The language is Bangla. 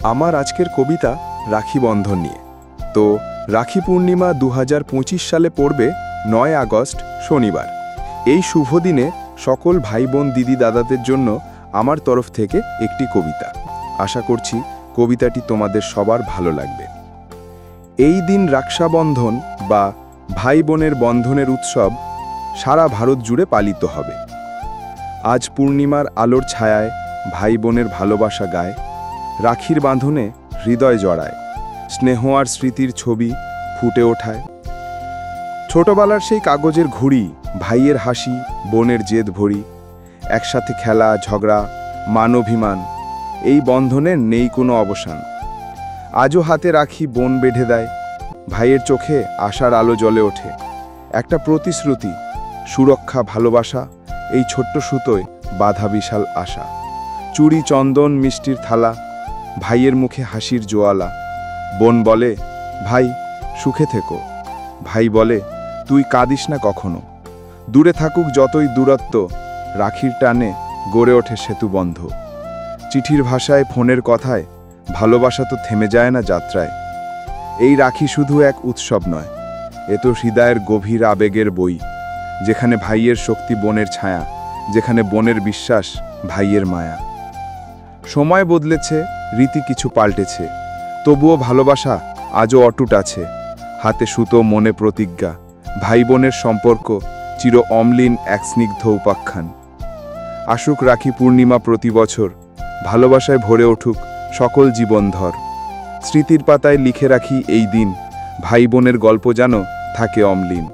আমার আজকের কবিতা রাখি বন্ধন নিয়ে। তো রাখি পূর্ণিমা 2025 সালে পড়বে 9 আগস্ট শনিবার। এই শুভ দিনে সকল ভাই বোন দিদি দাদাদের জন্য আমার তরফ থেকে একটি কবিতা। আশা করছি কবিতাটি তোমাদের সবার ভালো লাগবে। এই দিন রক্ষাবন্ধন বা ভাই বোনের বন্ধনের উৎসব সারা ভারত জুড়ে পালিত হবে। আজ পূর্ণিমার আলোর ছায়ায় ভাই বোনের ভালোবাসা গায়, রাখির বাঁধনে হৃদয় জড়ায়, স্নেহ আর স্মৃতির ছবি ফুটে ওঠায়। ছোটবেলার সেই কাগজের ঘুড়ি, ভাইয়ের হাসি, বোনের জেদ ভরি, একসাথে খেলা, ঝগড়া, মান-অভিমান, এই বন্ধনের নেই কোনো অবসান। আজও হাতে রাখি বোন বেঁধে দেয়, ভাইয়ের চোখে আশার আলো জ্বলে ওঠে। একটা প্রতিশ্রুতি, সুরক্ষা, ভালোবাসা, এই ছোট্ট সুতোয় বাঁধা বিশাল আশা। চুড়ি, চন্দন, মিষ্টির থালা, ভাইয়ের মুখে হাসির জোয়ালা। বোন বলে, ভাই সুখে থেকো। ভাই বলে, তুই কাঁদিস না কখনো। দূরে থাকুক যতই দূরত্ব, রাখির টানে গড়ে ওঠে সেতুবন্ধ। চিঠির ভাষায়, ফোনের কথায়, ভালোবাসা তো থেমে যায় না যাত্রায়। এই রাখি শুধু এক উৎসব নয়, এ তো হৃদয়ের গভীর আবেগের বই, যেখানে ভাইয়ের শক্তি বোনের ছায়া, যেখানে বোনের বিশ্বাস ভাইয়ের মায়া। সময় বদলেছে, রীতি কিছু পাল্টেছে, তবুও ভালোবাসা আজও অটুট আছে। হাতে সুতো, মনে প্রতিজ্ঞা, ভাই বোনের সম্পর্ক চির অম্লিন এক স্নিগ্ধ উপাখ্যান। আসুক রাখি পূর্ণিমা প্রতি বছর, ভালোবাসায় ভরে উঠুক সকল জীবনধর। স্মৃতির পাতায় লিখে রাখি এই দিন, ভাই বোনের গল্প যেন থাকে অম্লিন।